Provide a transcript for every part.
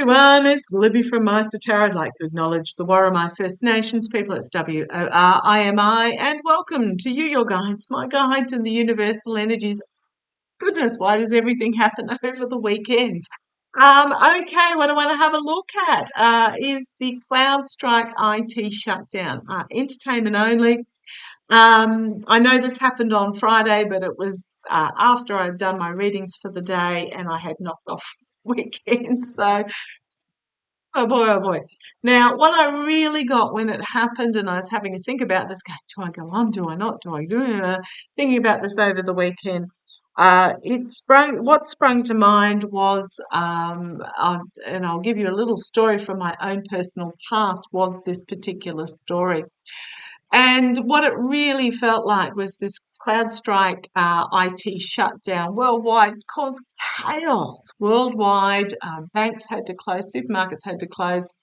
everyone, it's Libby from Meister Tarot. I'd like to acknowledge the Warramai First Nations people. It's WORIMI, and welcome to you, your guides, my guides, and the universal energies. Goodness, why does everything happen over the weekend? Okay, what I want to have a look at is the Crowdstrike IT shutdown, entertainment only. I know this happened on Friday, but it was after I'd done my readings for the day and I had knocked off weekend. So, oh boy, oh boy. Now, what I really got when it happened, and I was having to think about this, going, do I go on? Do I not? Do I do it? Thinking about this over the weekend. What sprung to mind was, and I'll give you a little story from my own personal past, was this particular story. And what it really felt like was this CrowdStrike IT shutdown worldwide caused chaos worldwide. Banks had to close, supermarkets had to close,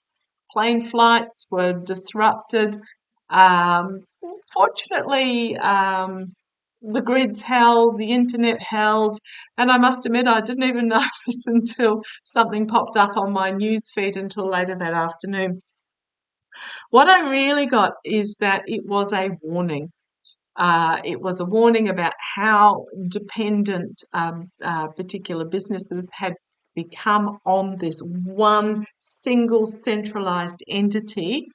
plane flights were disrupted. Fortunately, the grids held, the internet held, and I must admit I didn't even notice until something popped up on my news feed until later that afternoon. What I really got is that it was a warning. It was a warning about how dependent particular businesses had become on this one single centralized entity.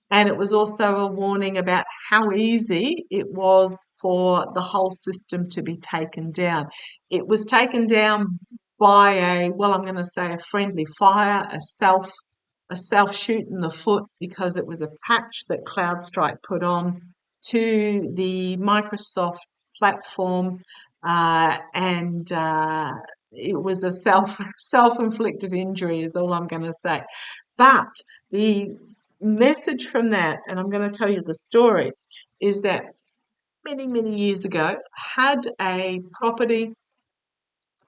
And it was also a warning about how easy it was for the whole system to be taken down. It was taken down by I'm going to say a friendly fire, a self shoot in the foot, because it was a patch that CrowdStrike put on to the Microsoft platform, and it was a self-inflicted injury is all I'm going to say. But the message from that, and I'm going to tell you the story, is that many, many years ago, had a property,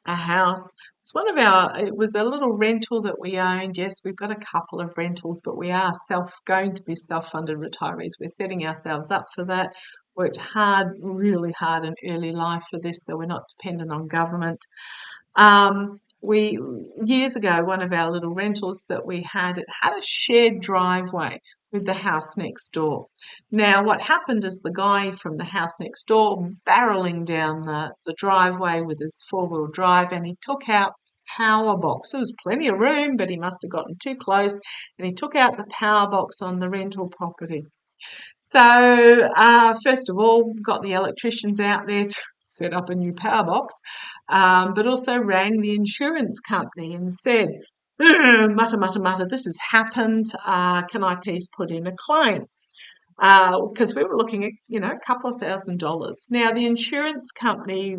a house. It was a little rental that we owned. Yes, we've got a couple of rentals, but we are going to be self-funded retirees. We're setting ourselves up for that. Worked hard, really hard in early life for this, so we're not dependent on government. Years ago, one of our little rentals that we had, it had a shared driveway with the house next door. Now, what happened is the guy from the house next door barreling down the driveway with his four-wheel drive, and he took out power box. There was plenty of room, but he must have gotten too close, and he took out the power box on the rental property. So, first of all, got the electricians out there to set up a new power box, but also rang the insurance company and said, mutter, mutter, mutter, this has happened. Can I please put in a claim? Because we were looking at, a couple of $1,000s. Now, the insurance company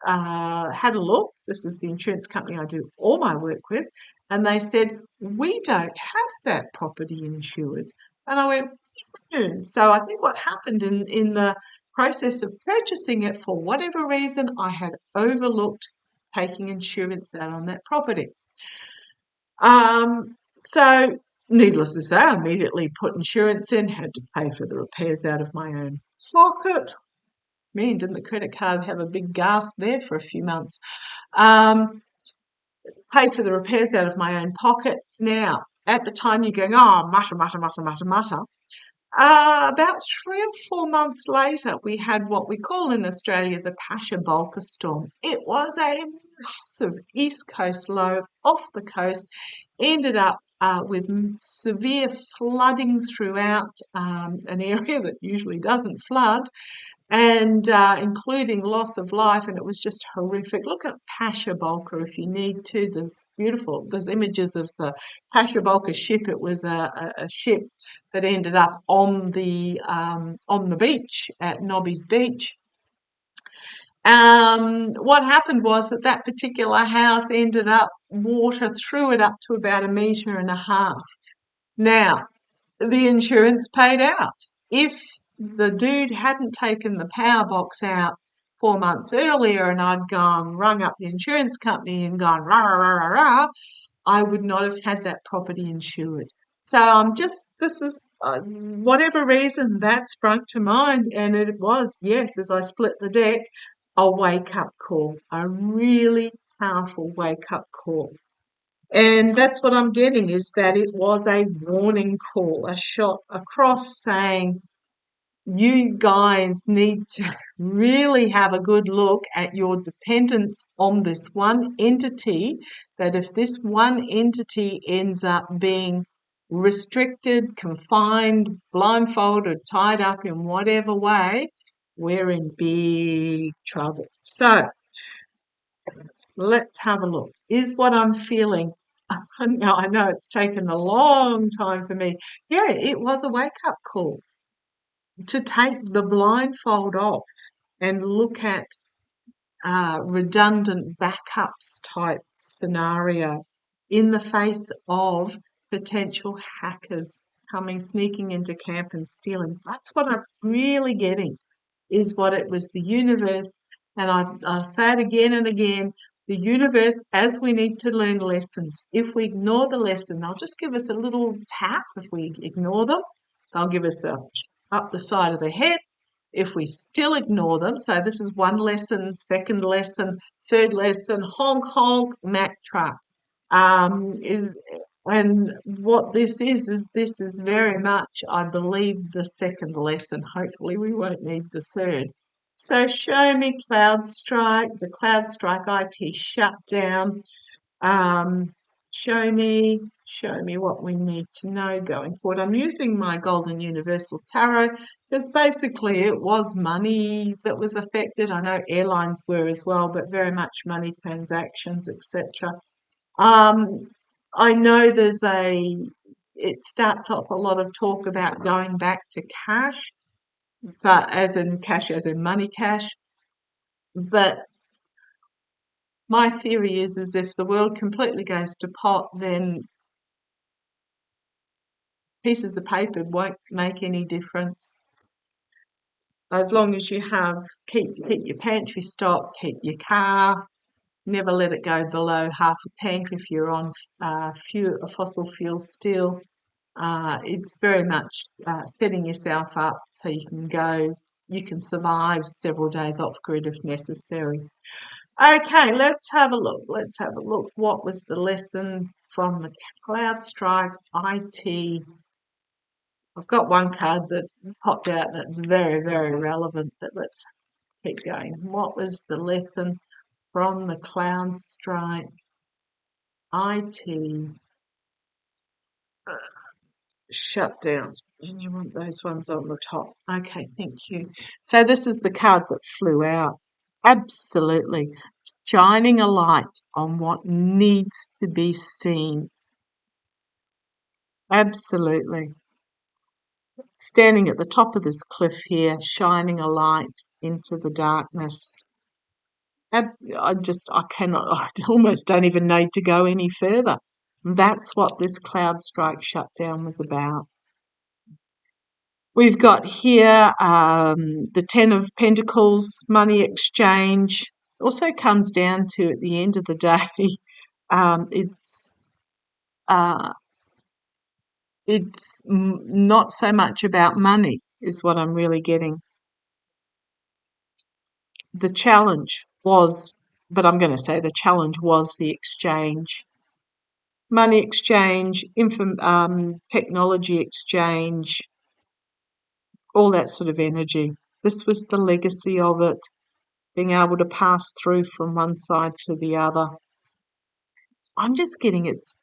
had a look. This is the insurance company I do all my work with. And they said, we don't have that property insured. And I went, So I think what happened in the process of purchasing it, for whatever reason, I had overlooked taking insurance out on that property. So needless to say, I immediately put insurance in, had to pay for the repairs out of my own pocket. Man, didn't the credit card have a big gasp there for a few months? Pay for the repairs out of my own pocket. Now, at the time you're going, mutter, mutter, mutter, mutter, mutter. About 3 or 4 months later, we had what we call in Australia the Pasha Bulka storm. It was a massive east coast low off the coast, ended up with severe flooding throughout an area that usually doesn't flood, and including loss of life, and it was just horrific. Look at Pasha Bulka if you need to. There's images of the Pasha Bulka ship. It was a ship that ended up on the beach at Nobby's Beach. What happened was that particular house ended up, water threw it up to about 1.5 meters. Now, the insurance paid out. If the dude hadn't taken the power box out 4 months earlier and I'd rung up the insurance company and gone, rah, rah, rah, rah, I would not have had that property insured. So whatever reason that sprung to mind, and it was, yes, as I split the deck, a wake-up call, a really powerful wake-up call. And that's what I'm getting, is that it was a warning call, a shot across saying, you guys need to really have a good look at your dependence on this one entity, that if this one entity ends up being restricted, confined, blindfolded, tied up in whatever way, we're in big trouble. So let's have a look. Is what I'm feeling. Now, I know it's taken a long time for me. Yeah, it was a wake-up call to take the blindfold off and look at redundant backups type scenario in the face of potential hackers coming, sneaking into camp and stealing. That's what I'm really getting, is what it was, the universe. And I'll say it again and again, the universe, as we need to learn lessons. If we ignore the lesson, they'll just give us a little tap if we ignore them. So they'll give us a up the side of the head if we still ignore them. So this is one lesson, second lesson, third lesson, honk honk, Mack truck. Is and what this is very much, I believe, the second lesson. Hopefully we won't need the third. So show me Crowdstrike, the Crowdstrike IT shutdown. Um, show me what we need to know going forward. I'm using my Golden Universal Tarot because basically it was money that was affected. I know airlines were as well, but very much money transactions, etc. Um, I know it starts off a lot of talk about going back to cash, but as in money cash. But my theory is if the world completely goes to pot, then pieces of paper won't make any difference. As long as you keep your pantry stock, keep your car, never let it go below half a tank if you're on fossil fuel still. It's very much setting yourself up so you can survive several days off grid if necessary. Okay, let's have a look. Let's have a look. What was the lesson from the Crowdstrike IT? I've got one card that popped out that's very, very relevant, but let's keep going. What was the lesson from the Crowdstrike IT shutdown? And you want those ones on the top. Okay, thank you. So this is the card that flew out. Absolutely. Shining a light on what needs to be seen. Absolutely. Standing at the top of this cliff here, shining a light into the darkness. I cannot, I almost don't even need to go any further. That's what this Crowdstrike shutdown was about. We've got here the Ten of Pentacles, money exchange. Also comes down to, at the end of the day, it's not so much about money, is what I'm really getting. The challenge was, but I'm going to say the challenge was the exchange. Money exchange, technology exchange, all that sort of energy. This was the legacy of it, being able to pass through from one side to the other. I'm just getting it's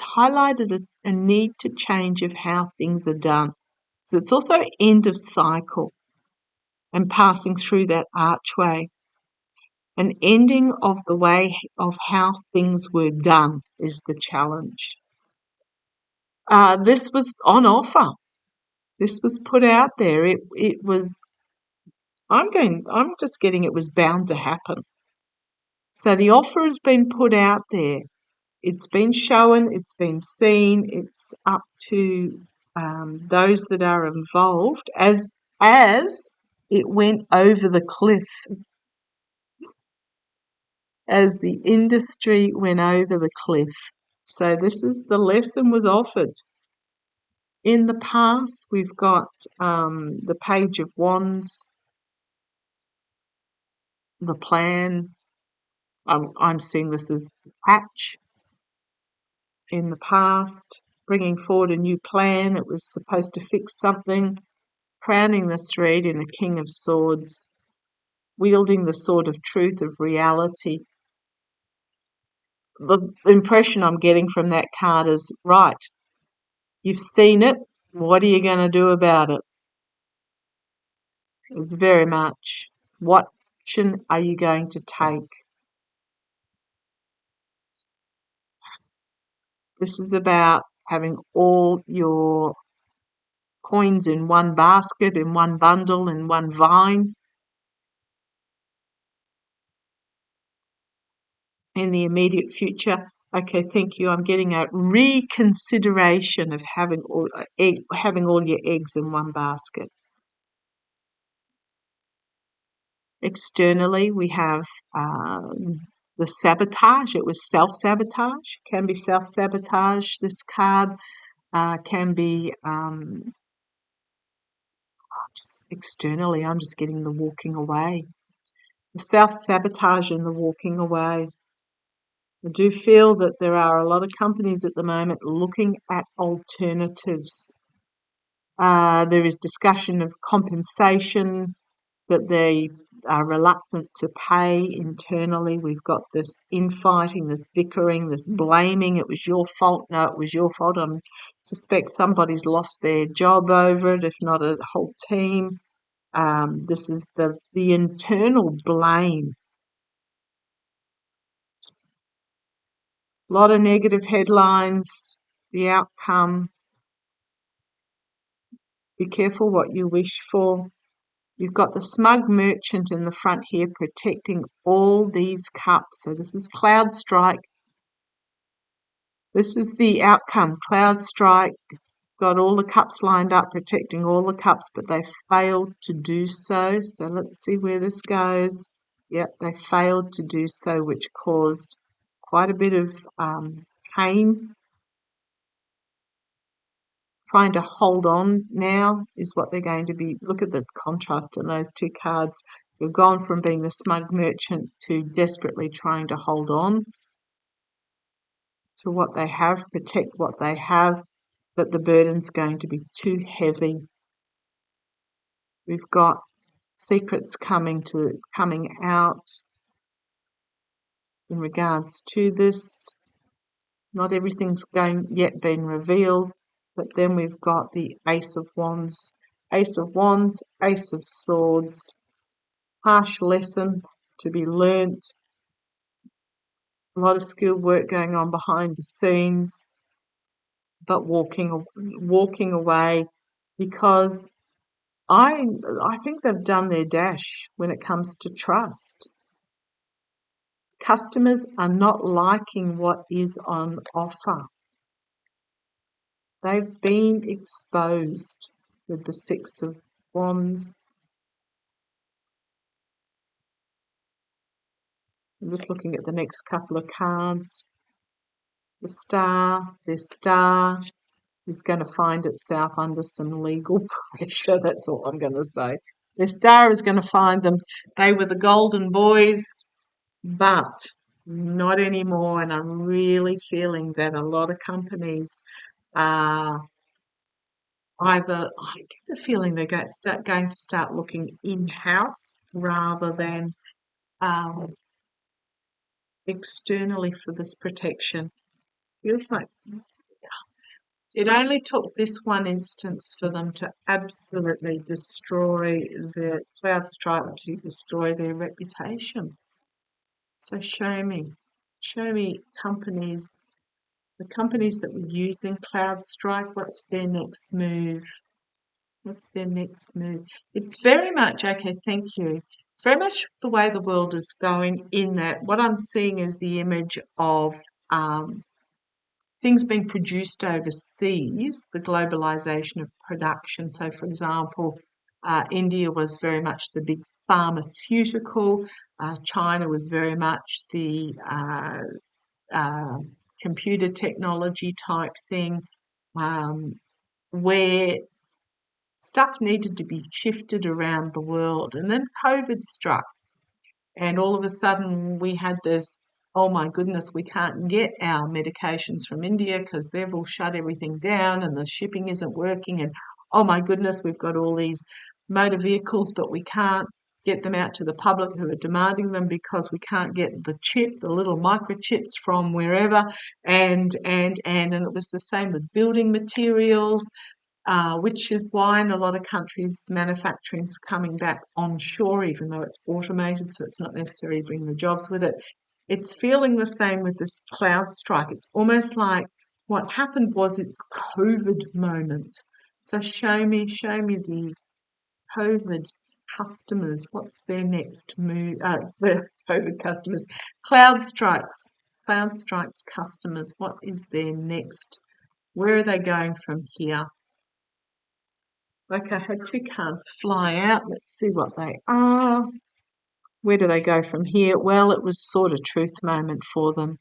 highlighted a need to change of how things are done. So it's also end of cycle and passing through that archway. An ending of the way of how things were done is the challenge. This was on offer. This was put out there. It was. I'm just getting it was bound to happen. So the offer has been put out there. It's been shown. It's been seen. It's up to those that are involved as it went over the cliff, as the industry went over the cliff. So this is the lesson was offered. In the past, we've got the Page of Wands, the plan. I'm seeing this as patch. in the past, bringing forward a new plan. It was supposed to fix something, crowning the thread in a King of Swords, wielding the sword of truth, of reality. The impression I'm getting from that card is, right, you've seen it, what are you going to do about it? It's very much, what action are you going to take? This is about having all your coins in one basket, in one bundle, in one vine. In the immediate future, okay, thank you. I'm getting a reconsideration of having all your eggs in one basket. Externally, we have the sabotage. It was self-sabotage. Can be self-sabotage. This card can be just externally. I'm just getting the walking away. The self-sabotage and the walking away. I do feel that there are a lot of companies at the moment looking at alternatives. There is discussion of compensation that they are reluctant to pay internally. We've got this infighting, this bickering, this blaming. It was your fault. No, it was your fault. I suspect somebody's lost their job over it, if not a whole team. This is the internal blame. A lot of negative headlines, the outcome. Be careful what you wish for. You've got the smug merchant in the front here protecting all these cups. So this is Crowdstrike. This is the outcome. Crowdstrike got all the cups lined up, protecting all the cups, but they failed to do so. So let's see where this goes. Yep, they failed to do so, which caused quite a bit of pain. Trying to hold on now is what they're going to be. Look at the contrast in those two cards. We've gone from being the smug merchant to desperately trying to hold on to what they have, protect what they have, but the burden's going to be too heavy. We've got secrets coming out in regards to this. Not everything's yet been revealed, but then we've got the Ace of Wands. Ace of Wands, Ace of Swords, harsh lesson to be learnt. A lot of skilled work going on behind the scenes, but walking away because I think they've done their dash when it comes to trust. Customers are not liking what is on offer. They've been exposed with the Six of Wands. I'm just looking at the next couple of cards. The Star, their star is going to find itself under some legal pressure. That's all I'm going to say. Their star is going to find them. They were the golden boys, but not anymore. And I'm really feeling that a lot of companies are either, I get the feeling they're going to start looking in-house rather than externally for this protection. Feels like it only took this one instance for them to absolutely destroy the Crowdstrike, to destroy their reputation. So show me companies, the companies that were using Crowdstrike, what's their next move? What's their next move? It's very much, okay, thank you. It's very much the way the world is going, in that what I'm seeing is the image of things being produced overseas, the globalization of production. So, for example, India was very much the big pharmaceutical. China was very much the computer technology type thing, where stuff needed to be shifted around the world. And then COVID struck, and all of a sudden we had this oh my goodness, we can't get our medications from India because they've all shut everything down and the shipping isn't working. And oh my goodness, we've got all these motor vehicles, but we can't get them out to the public who are demanding them because we can't get the chip, the little microchips from wherever. And it was the same with building materials, which is why in a lot of countries manufacturing's coming back onshore, even though it's automated, so it's not necessarily bringing the jobs with it. It's feeling the same with this cloud strike. It's almost like what happened was its COVID moment. So show me the COVID customers. What's their next move? The COVID customers, Cloud Strikes customers. What is their next? Where are they going from here? Okay, hopefully can't fly out. Let's see what they are. Where do they go from here? Well, it was sort of truth moment for them.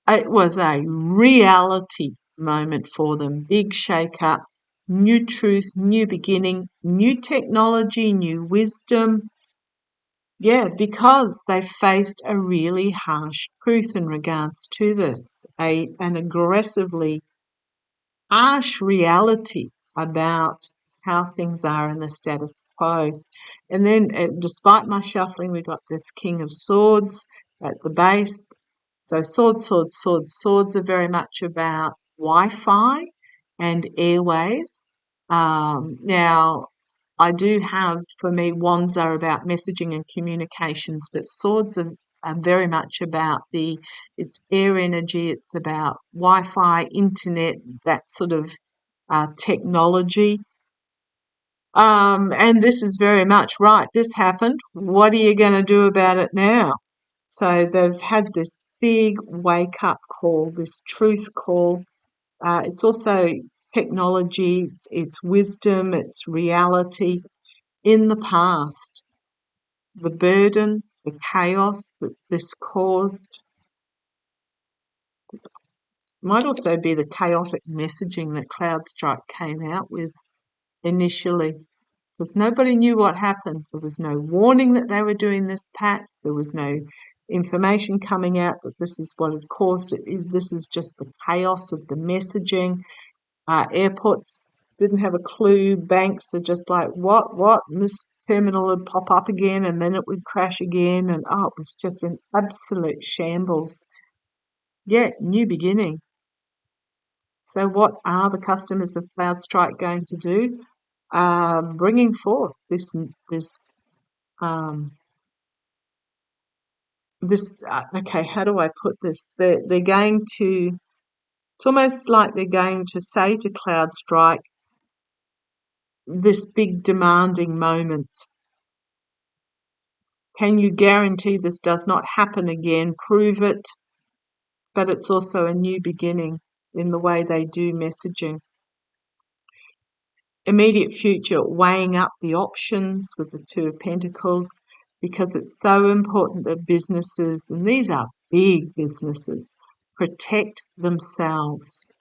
It was a reality moment for them. Big shake up, new truth, new beginning, new technology, new wisdom. Yeah, because they faced a really harsh truth in regards to this, an aggressively harsh reality about how things are in the status quo. And then, despite my shuffling, we got this King of Swords at the base. So swords are very much about Wi-Fi and airways. Now, I do have, for me, wands are about messaging and communications, but swords are very much about it's air energy, it's about Wi-Fi, internet, that sort of technology. And this is very much right. This happened. What are you going to do about it now? So they've had this big wake up call, this truth call. It's also technology, it's wisdom, it's reality. In the past, the burden, the chaos that this caused might also be the chaotic messaging that Crowdstrike came out with initially, because nobody knew what happened. There was no warning that they were doing this pact. There was no information coming out that this is what had caused it. This is just the chaos of the messaging. Airports didn't have a clue. Banks are just like, what? And this terminal would pop up again and then it would crash again. And it was just an absolute shambles. Yeah, new beginning. So what are the customers of Cloudstrike going to do? Bringing forth okay, how do I put this? They're going to, it's almost like they're going to say to Cloudstrike, this big demanding moment. Can you guarantee this does not happen again? Prove it. But it's also a new beginning in the way they do messaging. Immediate future, weighing up the options with the Two of Pentacles, because it's so important that businesses, and these are big businesses, protect themselves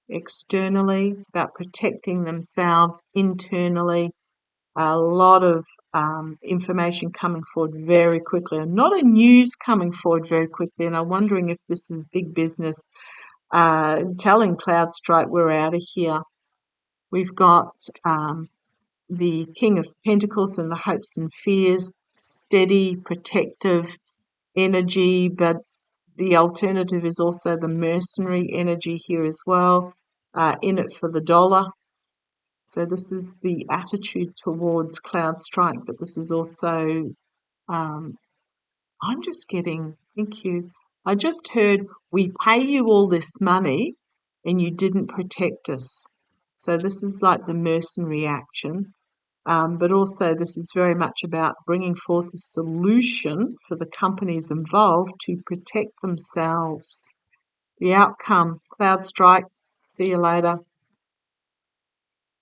externally, but protecting themselves internally. A lot of information coming forward very quickly, and not a news coming forward very quickly. And I'm wondering if this is big business telling Cloudstrike we're out of here. We've got the King of Pentacles and the hopes and fears, steady, protective energy, but the alternative is also the mercenary energy here as well, in it for the dollar. So this is the attitude towards Cloudstrike, but this is also, I'm just getting, thank you. I just heard, we pay you all this money and you didn't protect us. So this is like the mercenary action. But also this is very much about bringing forth a solution for the companies involved to protect themselves. The outcome, Cloudstrike, see you later.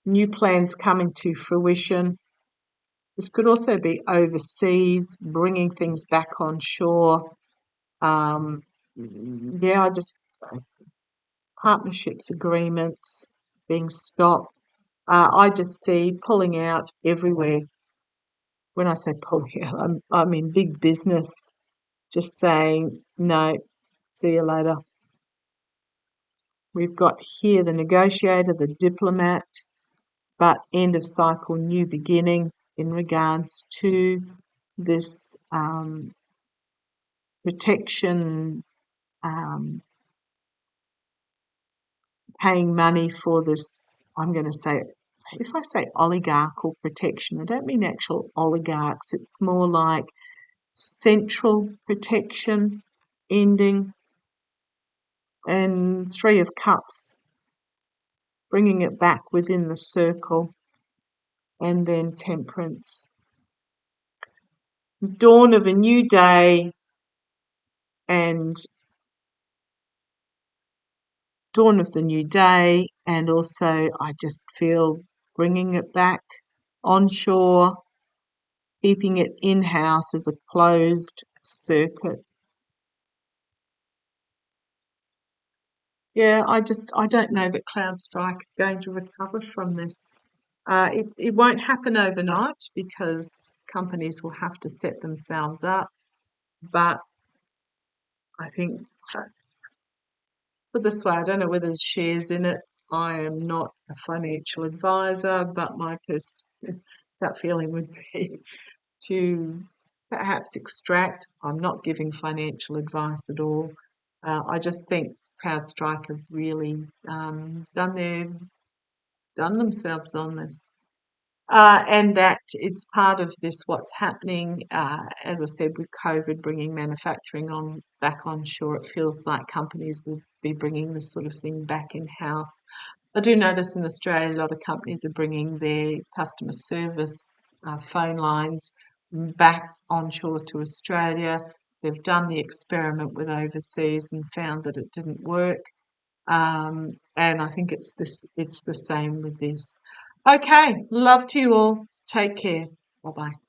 New plans coming to fruition. This could also be overseas, bringing things back on shore. Partnerships, agreements being stopped. I just see pulling out everywhere. When I say pulling out, I mean big business just saying, No, see you later. We've got here the negotiator, the diplomat, but end of cycle, new beginning in regards to this protection, um, paying money for this. I'm going to say, if I say oligarchical protection, I don't mean actual oligarchs. It's more like central protection ending, and Three of Cups, bringing it back within the circle, and then Temperance. Dawn of a new day and dawn of the new day, and also I just feel bringing it back onshore, keeping it in-house as a closed circuit. Yeah, I don't know that Crowdstrike are going to recover from this. It won't happen overnight because companies will have to set themselves up, but I think, put this way, I don't know whether there's shares in it. I am not a financial advisor, but my first gut feeling would be to perhaps extract. I'm not giving financial advice at all. I just think CrowdStrike have really done themselves on this. And that it's part of this what's happening, as I said, with COVID bringing manufacturing on back onshore. It feels like companies will be bringing this sort of thing back in-house. I do notice in Australia a lot of companies are bringing their customer service phone lines back onshore to Australia. They've done the experiment with overseas and found that it didn't work. And I think it's the same with this. Okay, love to you all. Take care. Bye bye.